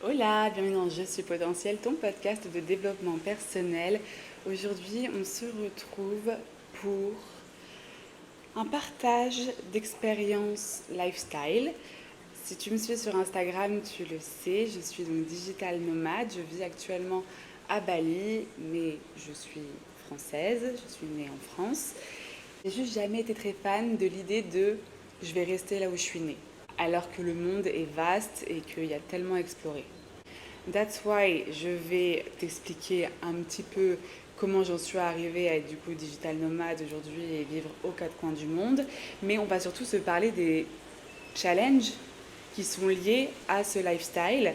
Hola, bienvenue dans Je suis potentiel, ton podcast de développement personnel. Aujourd'hui, on se retrouve pour un partage d'expériences lifestyle. Si tu me suis sur Instagram, tu le sais, je suis donc digital nomade. Je vis actuellement à Bali, mais je suis française, je suis née en France. J'ai juste jamais été très fan de l'idée de je vais rester là où je suis née, alors que le monde est vaste et qu'il y a tellement à explorer. That's why je vais t'expliquer un petit peu comment j'en suis arrivée à être du coup digital nomade aujourd'hui et vivre aux quatre coins du monde. Mais on va surtout se parler des challenges qui sont liés à ce lifestyle.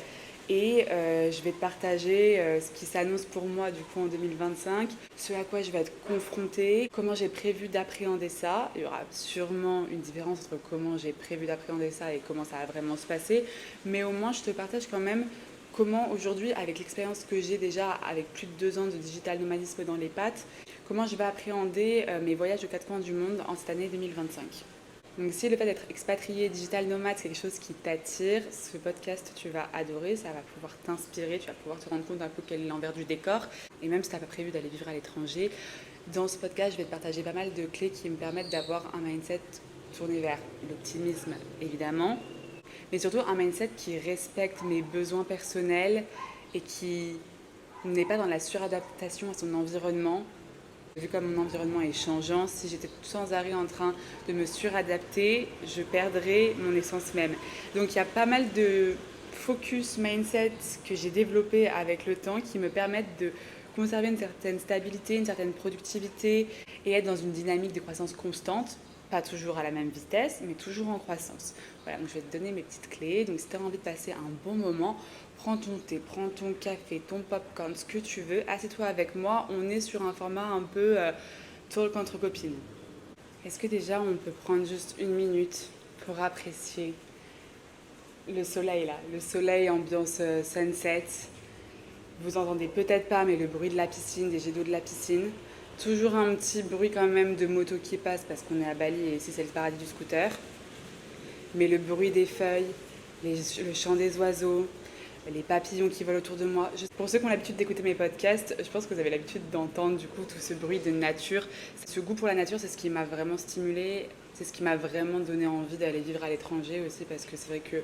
Et je vais te partager ce qui s'annonce pour moi du coup en 2025, ce à quoi je vais être confrontée, comment j'ai prévu d'appréhender ça. Il y aura sûrement une différence entre comment j'ai prévu d'appréhender ça et comment ça va vraiment se passer. Mais au moins je te partage quand même comment aujourd'hui, avec l'expérience que j'ai déjà, avec plus de 2 ans de digital nomadisme dans les pattes, comment je vais appréhender mes voyages aux quatre coins du monde en cette année 2025. Donc si le fait d'être expatrié, digital nomade, c'est quelque chose qui t'attire, ce podcast tu vas adorer, ça va pouvoir t'inspirer, tu vas pouvoir te rendre compte un peu quel est l'envers du décor. Et même si tu n'as pas prévu d'aller vivre à l'étranger, dans ce podcast je vais te partager pas mal de clés qui me permettent d'avoir un mindset tourné vers l'optimisme évidemment, mais surtout un mindset qui respecte mes besoins personnels et qui n'est pas dans la suradaptation à son environnement. Vu comme mon environnement est changeant, si j'étais sans arrêt en train de me suradapter, je perdrais mon essence même. Donc il y a pas mal de focus mindset que j'ai développé avec le temps qui me permettent de conserver une certaine stabilité, une certaine productivité et être dans une dynamique de croissance constante. Pas toujours à la même vitesse, mais toujours en croissance. Voilà, donc je vais te donner mes petites clés. Donc si tu as envie de passer un bon moment, prends ton thé, prends ton café, ton popcorn, ce que tu veux, assieds-toi avec moi. On est sur un format un peu talk entre copines. Est-ce que déjà on peut prendre juste une minute pour apprécier le soleil là, le soleil ambiance sunset. Vous entendez peut-être pas, mais le bruit de la piscine, des jets d'eau de la piscine. Toujours un petit bruit quand même de moto qui passe parce qu'on est à Bali et ici c'est le paradis du scooter. Mais le bruit des feuilles, le chant des oiseaux, les papillons qui volent autour de moi. Pour ceux qui ont l'habitude d'écouter mes podcasts, je pense que vous avez l'habitude d'entendre du coup tout ce bruit de nature. Ce goût pour la nature, c'est ce qui m'a vraiment stimulée, c'est ce qui m'a vraiment donné envie d'aller vivre à l'étranger aussi parce que c'est vrai que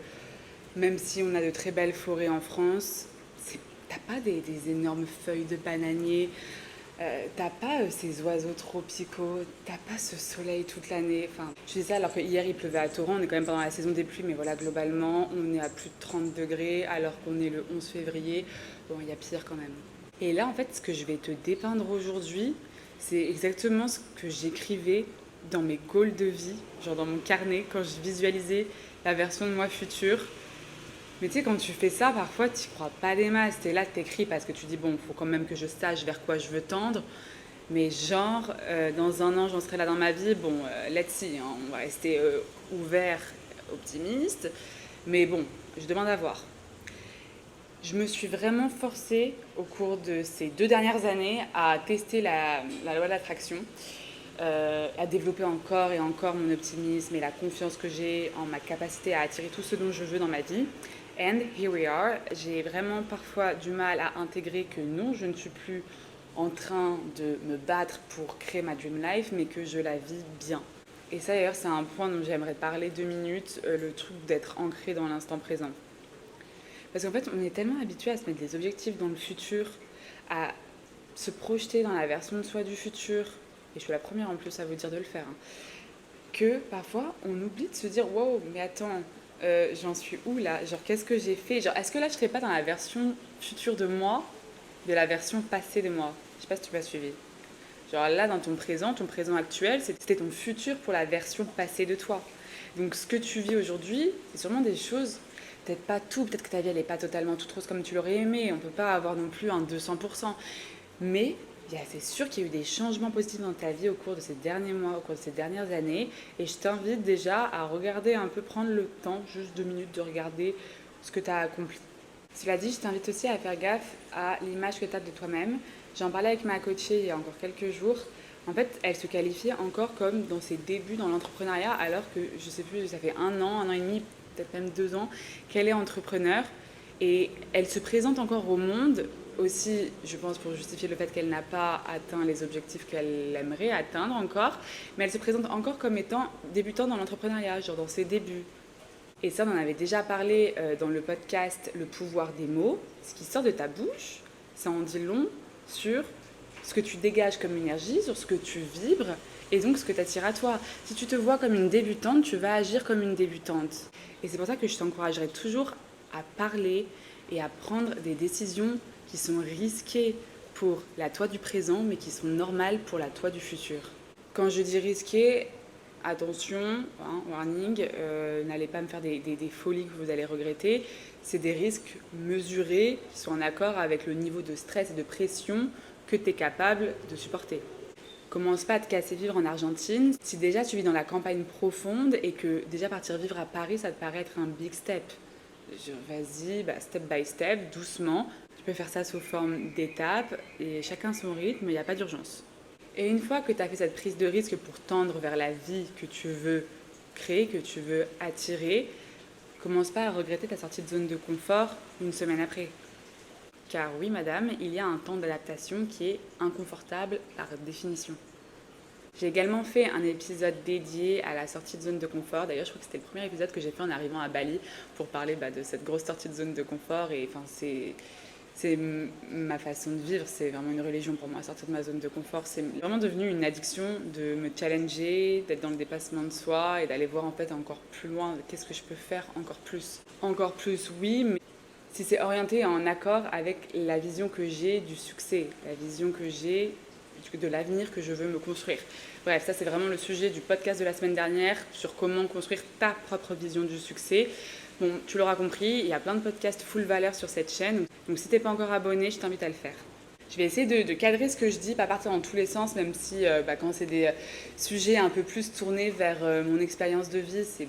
même si on a de très belles forêts en France, t'as pas des énormes feuilles de bananier, t'as pas ces oiseaux tropicaux, t'as pas ce soleil toute l'année. Enfin, je dis ça alors que hier il pleuvait à torrent, on est quand même pendant la saison des pluies, mais voilà, globalement, on est à plus de 30 degrés alors qu'on est le 11 février. Bon, il y a pire quand même. Et là, en fait, ce que je vais te dépeindre aujourd'hui, c'est exactement ce que j'écrivais dans mes goals de vie, genre dans mon carnet, quand je visualisais la version de moi future. Mais tu sais, quand tu fais ça, parfois, tu crois pas des masses. T'es là, t'écris parce que tu dis, bon, il faut quand même que je sache vers quoi je veux tendre. Mais genre, dans un an, j'en serai là dans ma vie. Bon, let's see, hein, on va rester ouvert, optimiste. Mais bon, je demande à voir. Je me suis vraiment forcée au cours de ces 2 dernières années à tester la loi de l'attraction, à développer encore et encore mon optimisme et la confiance que j'ai en ma capacité à attirer tout ce dont je veux dans ma vie. And here we are. J'ai vraiment parfois du mal à intégrer que non, je ne suis plus en train de me battre pour créer ma dream life, mais que je la vis bien. Et ça d'ailleurs, c'est un point dont j'aimerais parler 2 minutes, le truc d'être ancré dans l'instant présent. Parce qu'en fait, on est tellement habitué à se mettre des objectifs dans le futur, à se projeter dans la version de soi du futur, et je suis la première en plus à vous dire de le faire, hein, que parfois on oublie de se dire wow, mais attends, j'en suis où là? Genre, qu'est-ce que j'ai fait? Genre, est-ce que là je serais pas dans la version future de moi, de la version passée de moi? Je sais pas si tu m'as suivi. Genre là, dans ton présent actuel, c'était ton futur pour la version passée de toi. Donc ce que tu vis aujourd'hui, c'est sûrement des choses, peut-être pas tout, peut-être que ta vie elle n'est pas totalement toute rose comme tu l'aurais aimé, on peut pas avoir non plus un 200%. Mais c'est sûr qu'il y a eu des changements positifs dans ta vie au cours de ces derniers mois, au cours de ces dernières années. Et je t'invite déjà à regarder un peu, prendre le temps, juste 2 minutes, de regarder ce que tu as accompli. Cela dit, je t'invite aussi à faire gaffe à l'image que tu as de toi-même. J'en parlais avec ma coachée il y a encore quelques jours. En fait, elle se qualifiait encore comme dans ses débuts dans l'entrepreneuriat, alors que, je sais plus, ça fait un an et demi, peut-être même 2 ans, qu'elle est entrepreneur. Et elle se présente encore au monde aussi, je pense, pour justifier le fait qu'elle n'a pas atteint les objectifs qu'elle aimerait atteindre encore, mais elle se présente encore comme étant débutante dans l'entrepreneuriat, genre dans ses débuts. Et ça, on en avait déjà parlé dans le podcast Le pouvoir des mots. Ce qui sort de ta bouche, ça en dit long sur ce que tu dégages comme énergie, sur ce que tu vibres et donc ce que tu attires à toi. Si tu te vois comme une débutante, tu vas agir comme une débutante. Et c'est pour ça que je t'encouragerai toujours à parler et à prendre des décisions qui sont risquées pour la toi du présent, mais qui sont normales pour la toi du futur. Quand je dis risquées, attention, hein, warning, n'allez pas me faire des folies que vous allez regretter. C'est des risques mesurés qui sont en accord avec le niveau de stress et de pression que tu es capable de supporter. Commence pas à te casser vivre en Argentine si déjà tu vis dans la campagne profonde et que déjà partir vivre à Paris, ça te paraît être un big step. Vas-y, step by step, doucement. Tu peux faire ça sous forme d'étapes et chacun son rythme, il n'y a pas d'urgence. Et une fois que tu as fait cette prise de risque pour tendre vers la vie que tu veux créer, que tu veux attirer, commence pas à regretter ta sortie de zone de confort une semaine après. Car oui, madame, il y a un temps d'adaptation qui est inconfortable par définition. J'ai également fait un épisode dédié à la sortie de zone de confort. D'ailleurs, je crois que c'était le premier épisode que j'ai fait en arrivant à Bali pour parler de cette grosse sortie de zone de confort. Et enfin, c'est ma façon de vivre, c'est vraiment une religion pour moi, sortir de ma zone de confort. C'est vraiment devenu une addiction de me challenger, d'être dans le dépassement de soi et d'aller voir en fait encore plus loin, qu'est-ce que je peux faire encore plus. Encore plus, oui, mais si c'est orienté en accord avec la vision que j'ai du succès, la vision que j'ai de l'avenir que je veux me construire. Bref, ça c'est vraiment le sujet du podcast de la semaine dernière sur comment construire ta propre vision du succès. Bon, tu l'auras compris, il y a plein de podcasts full valeur sur cette chaîne. Donc si t'es pas encore abonné, je t'invite à le faire. Je vais essayer de cadrer ce que je dis, pas partir dans tous les sens, même si quand c'est des sujets un peu plus tournés vers mon expérience de vie, c'est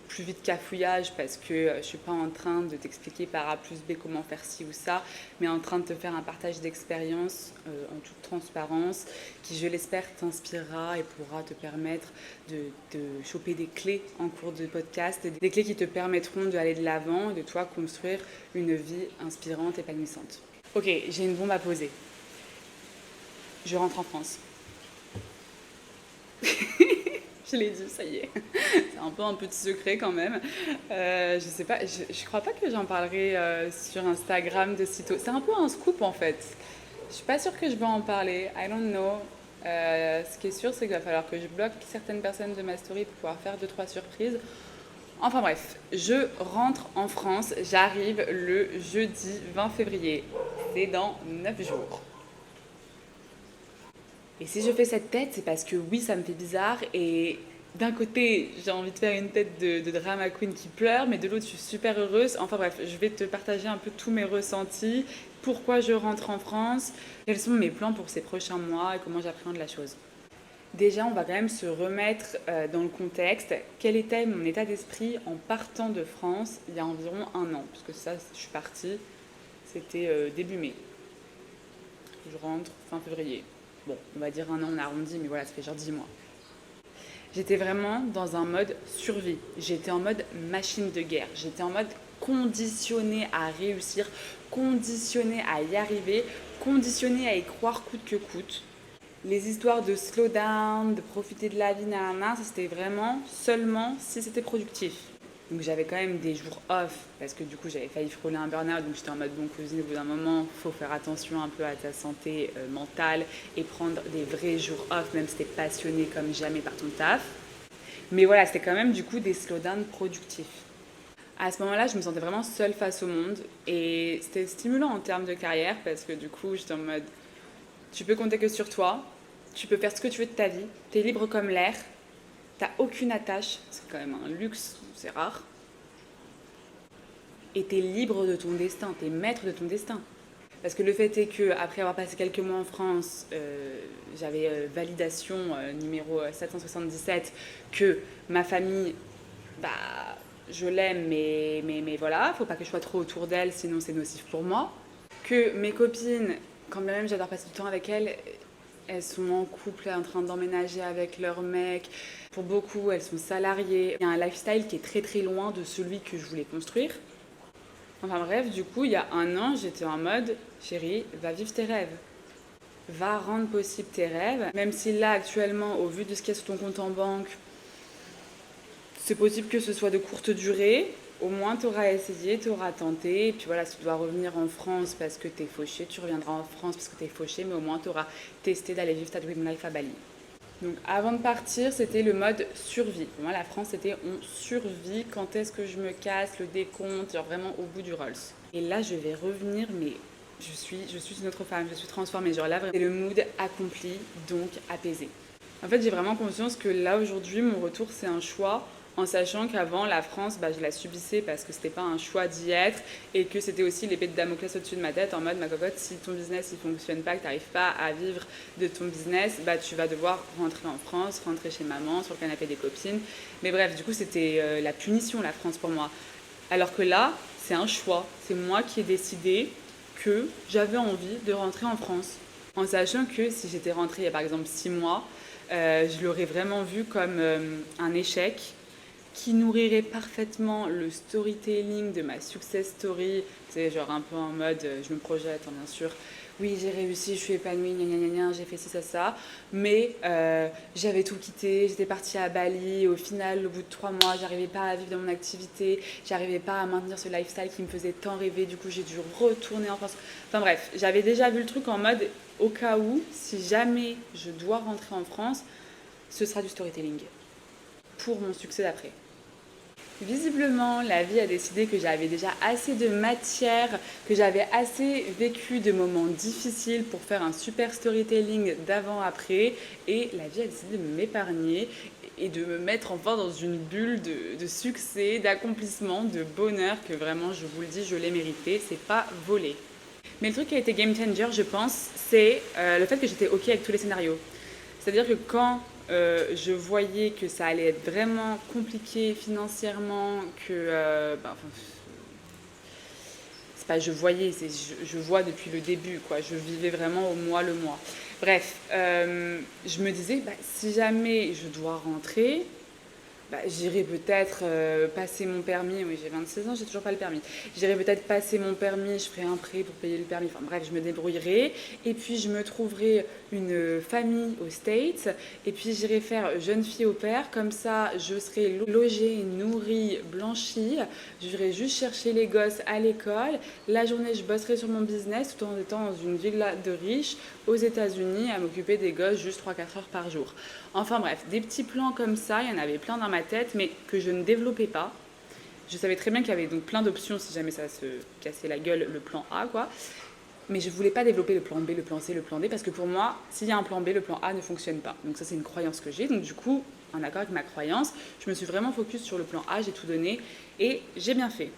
plus vite cafouillage parce que je suis pas en train de t'expliquer par A plus B comment faire ci ou ça, mais en train de te faire un partage d'expérience en toute transparence qui, je l'espère, t'inspirera et pourra te permettre de choper des clés en cours de podcast, des clés qui te permettront d'aller de l'avant et de toi construire une vie inspirante, épanouissante. Ok, j'ai une bombe à poser. Je rentre en France. Je l'ai dit, ça y est. C'est un peu un petit secret quand même. Je sais pas, je crois pas que j'en parlerai sur Instagram de sitôt. C'est un peu un scoop en fait. Je suis pas sûre que je vais en parler. I don't know. Ce qui est sûr, c'est qu'il va falloir que je bloque certaines personnes de ma story pour pouvoir faire 2-3 surprises. Enfin bref, je rentre en France. J'arrive le jeudi 20 février. C'est dans 9 jours. Et si je fais cette tête, c'est parce que oui, ça me fait bizarre. Et d'un côté, j'ai envie de faire une tête de drama queen qui pleure, mais de l'autre, je suis super heureuse. Enfin bref, je vais te partager un peu tous mes ressentis, pourquoi je rentre en France, quels sont mes plans pour ces prochains mois et comment j'appréhende la chose. Déjà, on va quand même se remettre dans le contexte. Quel était mon état d'esprit en partant de France il y a environ un an? Parce que ça, je suis partie, c'était début mai. Je rentre fin février. Bon, on va dire un an, on arrondit, mais voilà, ça fait genre 10 mois. J'étais vraiment dans un mode survie. J'étais en mode machine de guerre. J'étais en mode conditionnée à réussir, conditionnée à y arriver, conditionnée à y croire coûte que coûte. Les histoires de slow down, de profiter de la vie, ça c'était vraiment seulement si c'était productif. Donc j'avais quand même des jours off parce que du coup j'avais failli frôler un burn-out, donc j'étais en mode bon cousine, au bout d'un moment il faut faire attention un peu à ta santé mentale et prendre des vrais jours off même si t'es passionné comme jamais par ton taf. Mais voilà, c'était quand même du coup des slowdowns productifs. À ce moment-là, je me sentais vraiment seule face au monde et c'était stimulant en termes de carrière parce que du coup j'étais en mode tu peux compter que sur toi, tu peux faire ce que tu veux de ta vie, t'es libre comme l'air, t'as aucune attache, c'est quand même un luxe, c'est rare. Et t'es libre de ton destin, t'es maître de ton destin. Parce que le fait est que après avoir passé quelques mois en France, j'avais validation numéro 777 que ma famille, je l'aime, mais voilà, faut pas que je sois trop autour d'elle, sinon c'est nocif pour moi. Que mes copines, quand bien même j'adore passer du temps avec elles sont en couple, en train d'emménager avec leur mec. Pour beaucoup, elles sont salariées. Il y a un lifestyle qui est très très loin de celui que je voulais construire. Enfin bref, du coup, il y a un an, j'étais en mode, chérie, va vivre tes rêves. Va rendre possible tes rêves. Même si là, actuellement, au vu de ce qu'il y a sur ton compte en banque, c'est possible que ce soit de courte durée. Au moins, tu auras essayé, tu auras tenté. Et puis voilà, si tu dois revenir en France parce que tu es fauché, tu reviendras en France parce que tu es fauché. Mais au moins, tu auras testé d'aller vivre ta dream life à Bali. Donc avant de partir, c'était le mode survie. Pour moi, la France, c'était on survit. Quand est-ce que je me casse, le décompte, genre vraiment au bout du Rolls. Et là, je vais revenir, mais je suis une autre femme, je suis transformée. Genre là, vraiment, c'est le mood accompli, donc apaisé. En fait, j'ai vraiment conscience que là, aujourd'hui, mon retour, c'est un choix, en sachant qu'avant, la France, je la subissais parce que c'était pas un choix d'y être et que c'était aussi l'épée de Damoclès au-dessus de ma tête en mode, ma cocotte, si ton business il fonctionne pas, que tu n'arrives pas à vivre de ton business, tu vas devoir rentrer en France, rentrer chez maman, sur le canapé des copines. Mais bref, du coup, c'était la punition, la France, pour moi. Alors que là, c'est un choix. C'est moi qui ai décidé que j'avais envie de rentrer en France. En sachant que si j'étais rentrée il y a par exemple 6 mois, je l'aurais vraiment vu comme un échec qui nourrirait parfaitement le storytelling de ma success story. C'est genre un peu en mode, je me projette, hein, bien sûr. Oui, j'ai réussi, je suis épanouie, gna gna gna gna, j'ai fait ci, ça. Mais j'avais tout quitté, j'étais partie à Bali. Au final, au bout de 3 mois, j'arrivais pas à vivre dans mon activité, j'arrivais pas à maintenir ce lifestyle qui me faisait tant rêver. Du coup, j'ai dû retourner en France. Enfin bref, j'avais déjà vu le truc en mode, au cas où, si jamais je dois rentrer en France, ce sera du storytelling pour mon succès d'après. Visiblement, la vie a décidé que j'avais déjà assez de matière, que j'avais assez vécu de moments difficiles pour faire un super storytelling d'avant-après. Et la vie a décidé de m'épargner et de me mettre enfin dans une bulle de succès, d'accomplissement, de bonheur que vraiment, je vous le dis, je l'ai mérité. C'est pas volé. Mais le truc qui a été game changer, je pense, c'est le fait que j'étais OK avec tous les scénarios. C'est-à-dire que quand je voyais que ça allait être vraiment compliqué financièrement, que c'est pas je voyais, c'est je vois depuis le début, quoi. Je vivais vraiment au mois le mois. Bref, je me disais, si jamais je dois rentrer, j'irai peut-être passer mon permis. Oui, j'ai 26 ans, j'ai toujours pas le permis. J'irai peut-être passer mon permis, je ferai un prêt pour payer le permis. Enfin bref, je me débrouillerai. Et puis je me trouverai une famille aux States. Et puis j'irai faire jeune fille au père. Comme ça, je serai logée, nourrie, blanchie. J'irai juste chercher les gosses à l'école. La journée, je bosserai sur mon business tout en étant dans une villa de riches aux États-Unis à m'occuper des gosses juste 3-4 heures par jour. Enfin bref, des petits plans comme ça, il y en avait plein dans ma tête, mais que je ne développais pas. Je savais très bien qu'il y avait donc plein d'options si jamais ça se cassait la gueule, le plan A, quoi. Mais je ne voulais pas développer le plan B, le plan C, le plan D, parce que pour moi, s'il y a un plan B, le plan A ne fonctionne pas. Donc ça, c'est une croyance que j'ai. Donc du coup, en accord avec ma croyance, je me suis vraiment focus sur le plan A, j'ai tout donné, et j'ai bien fait.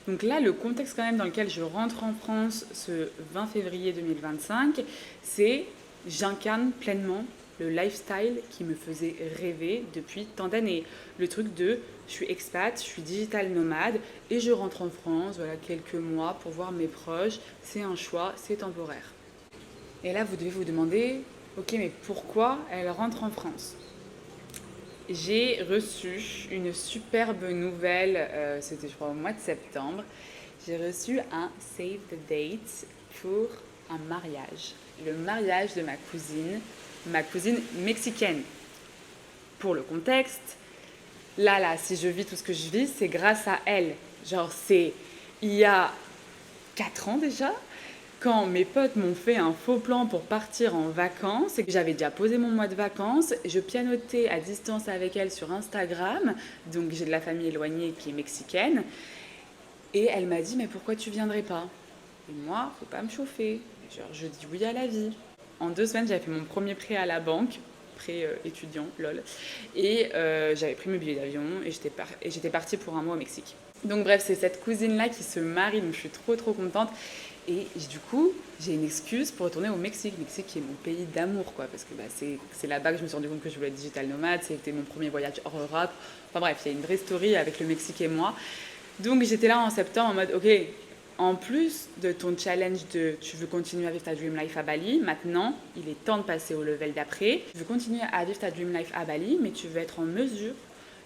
Donc là, le contexte quand même dans lequel je rentre en France ce 20 février 2025, c'est j'incarne pleinement le lifestyle qui me faisait rêver depuis tant d'années. Le truc de je suis expat, je suis digital nomade et je rentre en France, voilà, quelques mois pour voir mes proches. C'est un choix, c'est temporaire. Et là, vous devez vous demander, ok, mais pourquoi elle rentre en France ? J'ai reçu une superbe nouvelle, c'était je crois au mois de septembre. J'ai reçu un save the date pour un mariage. Le mariage de ma cousine mexicaine. Pour le contexte, là, si je vis tout ce que je vis, c'est grâce à elle. Genre, c'est il y a 4 ans déjà, quand mes potes m'ont fait un faux plan pour partir en vacances et que j'avais déjà posé mon mois de vacances, je pianotais à distance avec elle sur Instagram, donc j'ai de la famille éloignée qui est mexicaine, et elle m'a dit « mais pourquoi tu viendrais pas ?» Et moi, faut pas me chauffer, genre je dis oui à la vie. En 2 semaines, j'avais fait mon premier prêt à la banque, prêt étudiant, lol, et j'avais pris mes billets d'avion et j'étais partie pour un mois au Mexique. Donc bref, c'est cette cousine-là qui se marie, donc je suis trop contente. Et du coup, j'ai une excuse pour retourner au Mexique. Le Mexique qui est mon pays d'amour, quoi. Parce que c'est là-bas que je me suis rendu compte que je voulais être digital nomade. C'était mon premier voyage hors Europe. Enfin bref, il y a une vraie story avec le Mexique et moi. Donc j'étais là en septembre en mode, ok, en plus de ton challenge de tu veux continuer à vivre ta dream life à Bali, maintenant, il est temps de passer au level d'après. Tu veux continuer à vivre ta dream life à Bali, mais tu veux être en mesure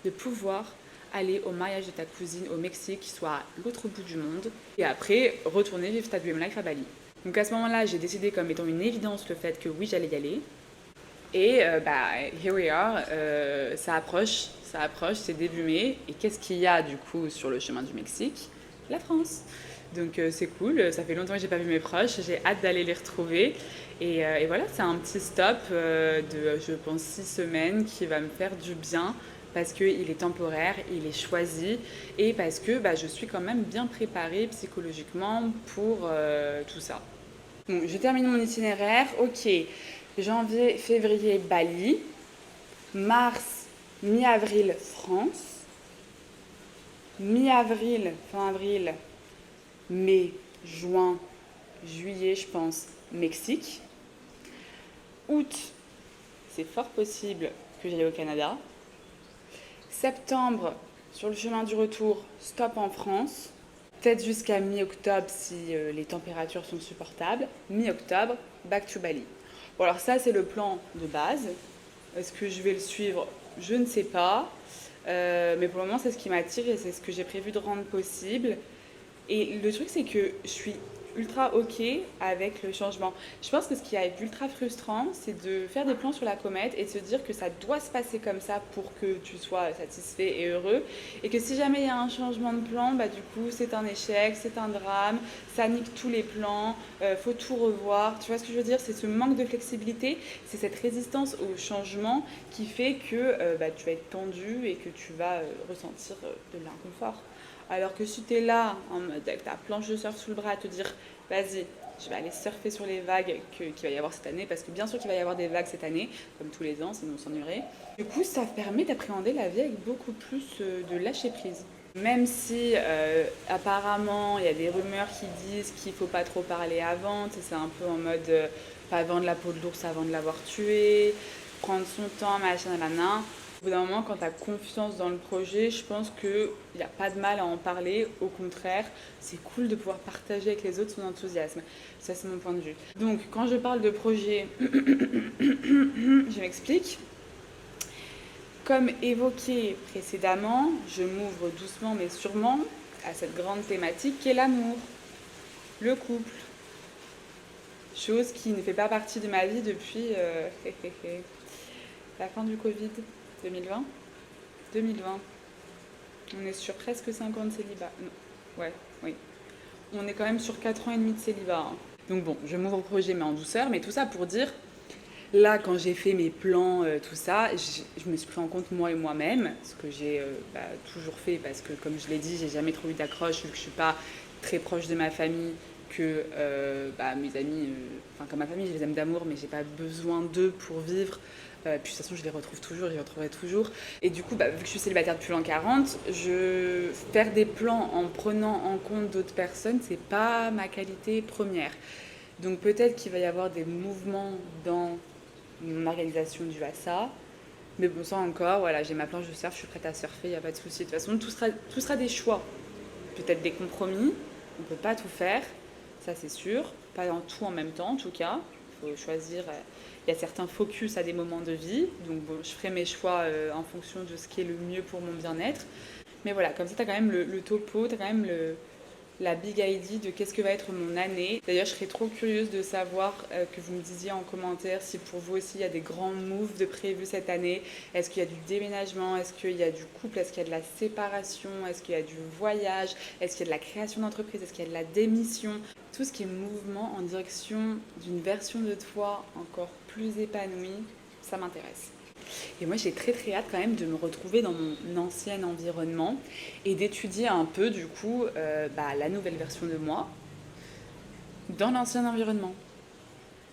de pouvoir aller au mariage de ta cousine au Mexique, qui soit à l'autre bout du monde, et après retourner vivre ta dream life à Bali. Donc à ce moment-là, j'ai décidé comme étant une évidence le fait que oui, j'allais y aller. Et here we are, ça approche, c'est début mai. Et qu'est-ce qu'il y a du coup sur le chemin du Mexique? La France. Donc c'est cool, ça fait longtemps que j'ai pas vu mes proches, j'ai hâte d'aller les retrouver. Et voilà, c'est un petit stop de, je pense, 6 semaines qui va me faire du bien parce qu'il est temporaire, il est choisi et parce que je suis quand même bien préparée psychologiquement pour tout ça. Bon, je termine mon itinéraire. Ok, janvier, février, Bali. Mars, mi-avril, France. Mi-avril, fin avril, mai, juin, juillet, je pense, Mexique. Août, c'est fort possible que j'aille au Canada. Septembre, sur le chemin du retour, stop en France. Peut-être jusqu'à mi-octobre si les températures sont supportables. Mi-octobre, back to Bali. Bon, alors ça, c'est le plan de base. Est-ce que je vais le suivre? Je ne sais pas. Mais pour le moment, c'est ce qui m'attire et c'est ce que j'ai prévu de rendre possible. Et le truc, c'est que je suis ultra OK avec le changement. Je pense que ce qui est ultra frustrant, c'est de faire des plans sur la comète et de se dire que ça doit se passer comme ça pour que tu sois satisfait et heureux. Et que si jamais il y a un changement de plan, du coup, c'est un échec, c'est un drame, ça nique tous les plans, faut tout revoir. Tu vois ce que je veux dire? C'est ce manque de flexibilité, c'est cette résistance au changement qui fait que tu vas être tendu et que tu vas ressentir de l'inconfort. Alors que si tu es là, en mode avec ta planche de surf sous le bras, à te dire vas-y, je vais aller surfer sur les vagues qu'il va y avoir cette année, parce que bien sûr qu'il va y avoir des vagues cette année, comme tous les ans, sinon on s'ennuierait. Du coup, ça permet d'appréhender la vie avec beaucoup plus de lâcher prise. Même si apparemment il y a des rumeurs qui disent qu'il ne faut pas trop parler avant, c'est un peu en mode pas vendre la peau de l'ours avant de l'avoir tué, prendre son temps, machin, nanana. Au bout d'un moment, quand tu as confiance dans le projet, je pense qu'il n'y a pas de mal à en parler. Au contraire, c'est cool de pouvoir partager avec les autres son enthousiasme. Ça, c'est mon point de vue. Donc, quand je parle de projet, je m'explique. Comme évoqué précédemment, je m'ouvre doucement mais sûrement à cette grande thématique qu'est l'amour, le couple. Chose qui ne fait pas partie de ma vie depuis la fin du Covid. 2020. On est sur presque 5 ans de célibat. Non. Ouais, oui. On est quand même sur 4 ans et demi de célibat. Hein. Donc bon, je m'ouvre au projet, mais en douceur. Mais tout ça pour dire, là, quand j'ai fait mes plans, tout ça, je me suis pris en compte moi et moi-même. Ce que j'ai toujours fait, parce que comme je l'ai dit, j'ai jamais trop eu d'accroche, vu que je suis pas très proche de ma famille, que mes amis, comme ma famille, je les aime d'amour, mais j'ai pas besoin d'eux pour vivre. Puis de toute façon, je les retrouve toujours, je les retrouverai toujours. Et du coup, vu que je suis célibataire depuis l'an 40, faire des plans en prenant en compte d'autres personnes, c'est pas ma qualité première. Donc peut-être qu'il va y avoir des mouvements dans mon organisation dû à ça. Mais bon, ça encore, voilà, j'ai ma planche de surf, je suis prête à surfer, il n'y a pas de souci. De toute façon, tout sera des choix. Peut-être des compromis, on ne peut pas tout faire, ça c'est sûr. Pas dans tout en même temps, en tout cas. Il faut choisir. Il y a certains focus à des moments de vie, donc bon, je ferai mes choix en fonction de ce qui est le mieux pour mon bien-être. Mais voilà, comme ça, tu as quand même le topo, tu as quand même la big idea de qu'est-ce que va être mon année. D'ailleurs, je serais trop curieuse de savoir que vous me disiez en commentaire si pour vous aussi il y a des grands moves de prévus cette année. Est-ce qu'il y a du déménagement? Est-ce qu'il y a du couple? Est-ce qu'il y a de la séparation? Est-ce qu'il y a du voyage? Est-ce qu'il y a de la création d'entreprise? Est-ce qu'il y a de la démission? Tout ce qui est mouvement en direction d'une version de toi encore plus épanouie, ça m'intéresse. Et moi, j'ai très très hâte quand même de me retrouver dans mon ancien environnement et d'étudier un peu du coup la nouvelle version de moi dans l'ancien environnement.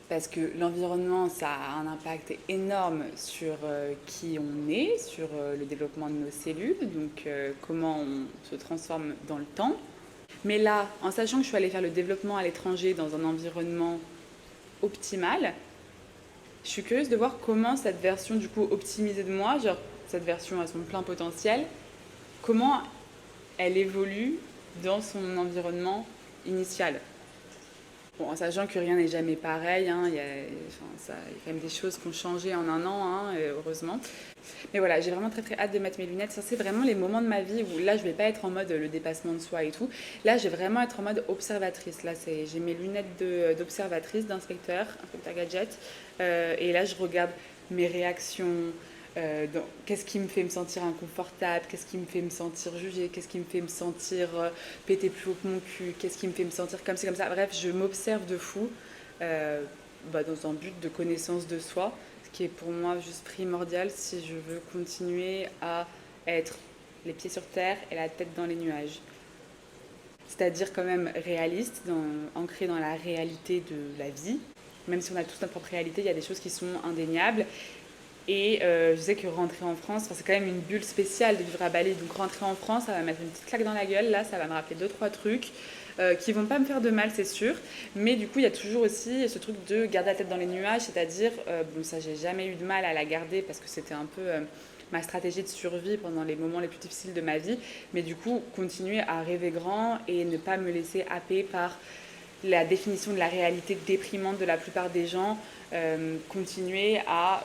Parce que l'environnement, ça a un impact énorme sur qui on est, sur le développement de nos cellules, donc comment on se transforme dans le temps. Mais là, en sachant que je suis allée faire le développement à l'étranger dans un environnement optimal, je suis curieuse de voir comment cette version du coup optimisée de moi, genre cette version à son plein potentiel, comment elle évolue dans son environnement initial. Bon, en sachant que rien n'est jamais pareil, hein, il y a quand même des choses qui ont changé en un an, hein, heureusement. Mais voilà, j'ai vraiment très très hâte de mettre mes lunettes. Ça, c'est vraiment les moments de ma vie où là, je vais pas être en mode le dépassement de soi et tout. Là, je vais vraiment être en mode observatrice. Là, j'ai mes lunettes d'observatrice, inspecteur gadget. Et là, je regarde mes réactions. Qu'est-ce qui me fait me sentir inconfortable, qu'est-ce qui me fait me sentir jugée, qu'est-ce qui me fait me sentir péter plus haut que mon cul, qu'est-ce qui me fait me sentir comme ci, comme ça. Bref, je m'observe de fou dans un but de connaissance de soi, ce qui est pour moi juste primordial si je veux continuer à être les pieds sur terre et la tête dans les nuages. C'est-à-dire quand même réaliste, ancré dans la réalité de la vie. Même si on a tous notre propre réalité, il y a des choses qui sont indéniables. Et je sais que rentrer en France, c'est quand même une bulle spéciale de vivre à Bali. Donc rentrer en France, ça va me mettre une petite claque dans la gueule. Là, ça va me rappeler deux, trois trucs qui vont pas me faire de mal, c'est sûr. Mais du coup, il y a toujours aussi ce truc de garder la tête dans les nuages. C'est-à-dire, bon, ça, j'ai jamais eu de mal à la garder parce que c'était un peu ma stratégie de survie pendant les moments les plus difficiles de ma vie. Mais du coup, continuer à rêver grand et ne pas me laisser happer par la définition de la réalité déprimante de la plupart des gens, continuer à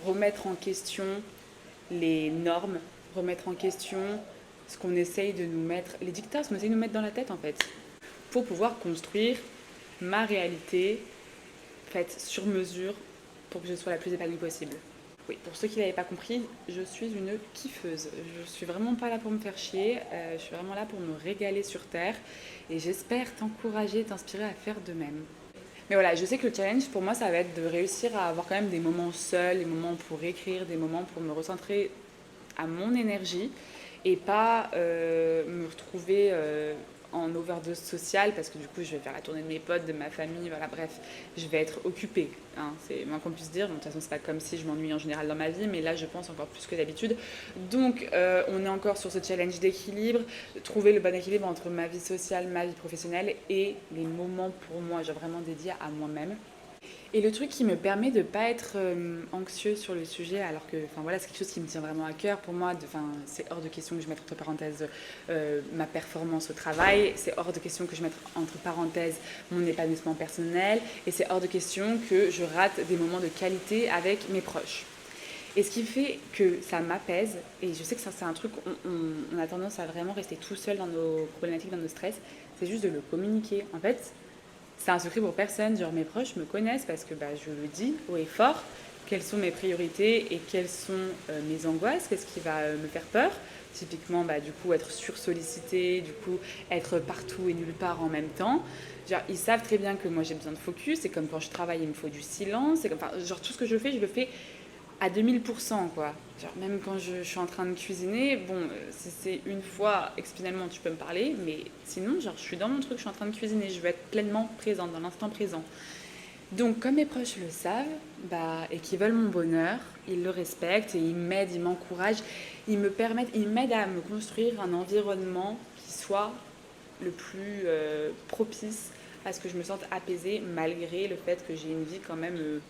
remettre en question les normes, remettre en question ce qu'on essaye de nous mettre, les dictats, ce qu'on essaye de nous mettre dans la tête en fait, pour pouvoir construire ma réalité faite sur mesure pour que je sois la plus épanouie possible. Oui, pour ceux qui n'avaient pas compris, je suis une kiffeuse. Je suis vraiment pas là pour me faire chier, je suis vraiment là pour me régaler sur Terre et j'espère t'encourager, t'inspirer à faire de même. Mais voilà, je sais que le challenge pour moi, ça va être de réussir à avoir quand même des moments seuls, des moments pour écrire, des moments pour me recentrer à mon énergie et pas me retrouver en overdose sociale parce que du coup je vais faire la tournée de mes potes, de ma famille, voilà, bref, je vais être occupée, hein, c'est moins qu'on puisse dire. Bon, de toute façon c'est pas comme si je m'ennuie en général dans ma vie, mais là je pense encore plus que d'habitude. Donc on est encore sur ce challenge d'équilibre, trouver le bon équilibre entre ma vie sociale, ma vie professionnelle et les moments pour moi, genre vraiment dédiés à moi-même. Et le truc qui me permet de ne pas être anxieux sur le sujet, alors que voilà, c'est quelque chose qui me tient vraiment à cœur pour moi. C'est hors de question que je mette entre parenthèses ma performance au travail, c'est hors de question que je mette entre parenthèses mon épanouissement personnel, et c'est hors de question que je rate des moments de qualité avec mes proches. Et ce qui fait que ça m'apaise, et je sais que ça c'est un truc, on a tendance à vraiment rester tout seul dans nos problématiques, dans nos stress, c'est juste de le communiquer. En fait, c'est un secret pour personne, genre mes proches me connaissent parce que je le dis haut et fort, quelles sont mes priorités et quelles sont mes angoisses, qu'est-ce qui va me faire peur. Typiquement, du coup, être sursollicité, du coup, être partout et nulle part en même temps. Genre, ils savent très bien que moi j'ai besoin de focus, c'est comme quand je travaille, il me faut du silence, c'est comme, genre tout ce que je fais à 2000%, quoi. Genre, même quand je suis en train de cuisiner, bon, si c'est une fois, exceptionnellement, tu peux me parler, mais sinon, genre, je suis dans mon truc, je suis en train de cuisiner, je veux être pleinement présente, dans l'instant présent. Donc, comme mes proches le savent, et qu'ils veulent mon bonheur, ils le respectent et ils m'aident, ils m'encouragent, ils m'aident à me construire un environnement qui soit le plus propice à ce que je me sente apaisée, malgré le fait que j'ai une vie quand même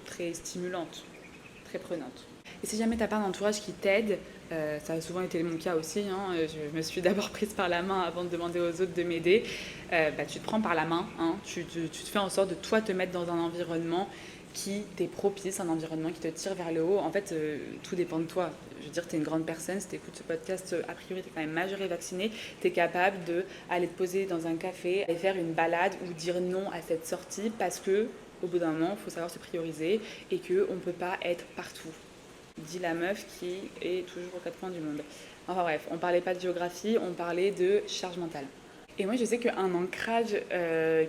très stimulante, très prenante. Et si jamais tu n'as pas un entourage qui t'aide, ça a souvent été mon cas aussi, hein, je me suis d'abord prise par la main avant de demander aux autres de m'aider, tu te prends par la main, hein, tu te fais en sorte de toi te mettre dans un environnement qui t'est propice, un environnement qui te tire vers le haut. En fait, tout dépend de toi. Je veux dire, tu es une grande personne, si tu écoutes ce podcast, a priori, tu es quand même majeure et vaccinée, tu es capable d'aller te poser dans un café, aller faire une balade ou dire non à cette sortie parce que au bout d'un moment, il faut savoir se prioriser et qu'on ne peut pas être partout. Dit la meuf qui est toujours aux quatre coins du monde. Enfin bref, on parlait pas de géographie, on parlait de charge mentale. Et moi, je sais qu'un ancrage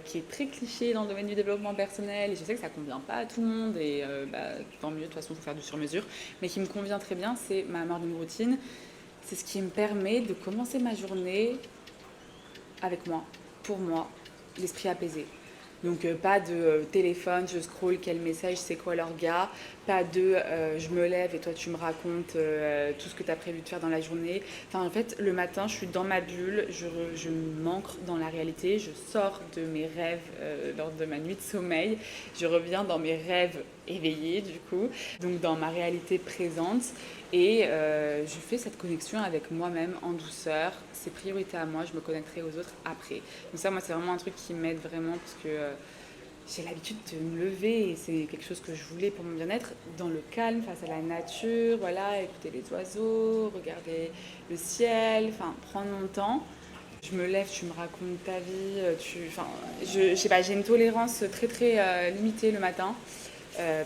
qui est très cliché dans le domaine du développement personnel, et je sais que ça convient pas à tout le monde, et tant mieux, de toute façon, il faut faire du sur-mesure, mais qui me convient très bien, c'est ma morning routine. C'est ce qui me permet de commencer ma journée avec moi, pour moi, l'esprit apaisé. Donc pas de téléphone, je scroll, quel message, c'est quoi leur gars. Pas de je me lève et toi tu me racontes tout ce que tu as prévu de faire dans la journée. Enfin en fait le matin je suis dans ma bulle, je m'ancre dans la réalité, je sors de mes rêves lors de ma nuit de sommeil, je reviens dans mes rêves éveillés du coup, donc dans ma réalité présente et je fais cette connexion avec moi-même en douceur. C'est priorité à moi, je me connecterai aux autres après. Donc ça moi c'est vraiment un truc qui m'aide vraiment parce que j'ai l'habitude de me lever et c'est quelque chose que je voulais pour mon bien-être, dans le calme, face à la nature, voilà, écouter les oiseaux, regarder le ciel, enfin prendre mon temps. Je me lève, tu me racontes ta vie, enfin, je sais pas, j'ai une tolérance très très limitée le matin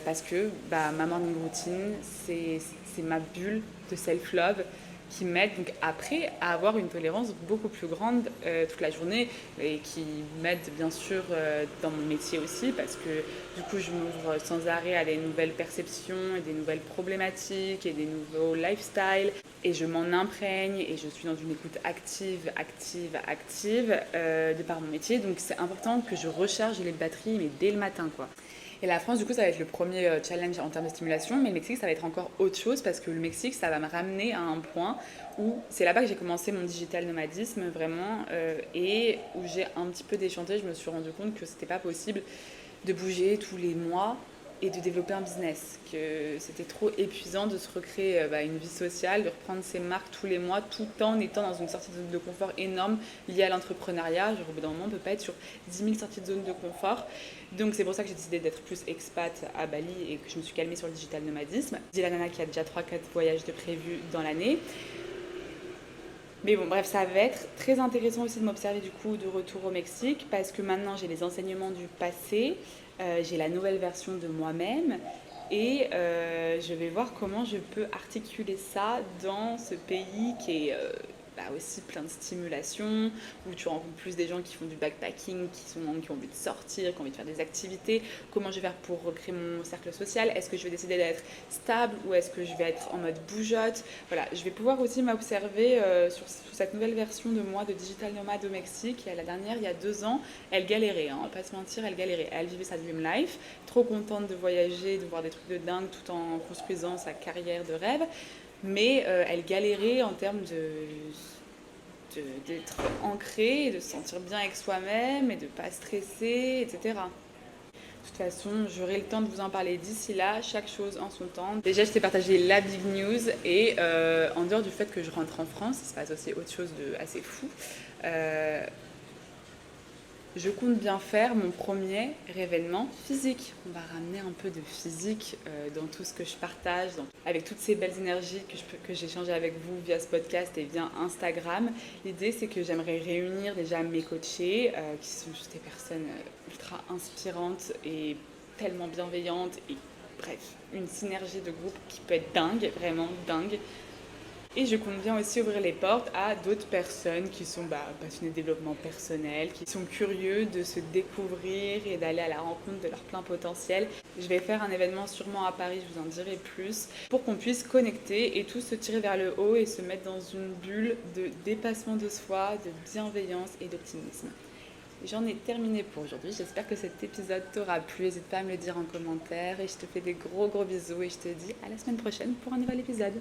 parce que bah, ma morning routine, c'est ma bulle de self-love qui m'aide donc après à avoir une tolérance beaucoup plus grande toute la journée et qui m'aide bien sûr dans mon métier aussi parce que du coup je m'ouvre sans arrêt à des nouvelles perceptions et des nouvelles problématiques et des nouveaux lifestyles et je m'en imprègne et je suis dans une écoute active de par mon métier, donc c'est important que je recharge les batteries mais dès le matin quoi. Et la France, du coup, ça va être le premier challenge en termes de stimulation, mais le Mexique, ça va être encore autre chose parce que le Mexique, ça va me ramener à un point où c'est là-bas que j'ai commencé mon digital nomadisme vraiment et où j'ai un petit peu déchanté. Je me suis rendu compte que c'était pas possible de bouger tous les mois et de développer un business, que c'était trop épuisant de se recréer une vie sociale, de reprendre ses marques tous les mois tout en étant dans une sortie de zone de confort énorme liée à l'entrepreneuriat. Genre, au bout d'un moment, on ne peut pas être sur 10 000 sorties de zone de confort. Donc c'est pour ça que j'ai décidé d'être plus expat à Bali et que je me suis calmée sur le digital nomadisme. Je dis la nana qui a déjà 3-4 voyages de prévus dans l'année. Mais bon, bref, ça va être très intéressant aussi de m'observer du coup de retour au Mexique parce que maintenant j'ai les enseignements du passé, j'ai la nouvelle version de moi-même et je vais voir comment je peux articuler ça dans ce pays qui est aussi plein de stimulation, où tu rencontres plus des gens qui font du backpacking, qui ont envie de sortir, qui ont envie de faire des activités. Comment je vais faire pour recréer mon cercle social? Est-ce que je vais décider d'être stable ou est-ce que je vais être en mode bougeotte? Voilà, je vais pouvoir aussi m'observer sur cette nouvelle version de moi de digital nomade au Mexique. Et la dernière, il y a 2 ans, elle galérait, hein, on va pas se mentir, elle galérait. Elle vivait sa dream life, trop contente de voyager, de voir des trucs de dingue tout en construisant sa carrière de rêve. Mais elle galérait en termes d'être ancrée, de se sentir bien avec soi-même et de ne pas stresser, etc. De toute façon, j'aurai le temps de vous en parler d'ici là, chaque chose en son temps. Déjà, je t'ai partagé la big news et en dehors du fait que je rentre en France, il se passe aussi autre chose de assez fou. Je compte bien faire mon premier événement physique. On va ramener un peu de physique dans tout ce que je partage, avec toutes ces belles énergies que j'échange avec vous via ce podcast et via Instagram. L'idée, c'est que j'aimerais réunir déjà mes coachés, qui sont juste des personnes ultra inspirantes et tellement bienveillantes. Et bref, une synergie de groupe qui peut être dingue, vraiment dingue. Et je compte bien aussi ouvrir les portes à d'autres personnes qui sont passionnées de développement personnel, qui sont curieux de se découvrir et d'aller à la rencontre de leur plein potentiel. Je vais faire un événement sûrement à Paris, je vous en dirai plus, pour qu'on puisse connecter et tous se tirer vers le haut et se mettre dans une bulle de dépassement de soi, de bienveillance et d'optimisme. J'en ai terminé pour aujourd'hui. J'espère que cet épisode t'aura plu. N'hésite pas à me le dire en commentaire. Et je te fais des gros bisous et je te dis à la semaine prochaine pour un nouvel épisode.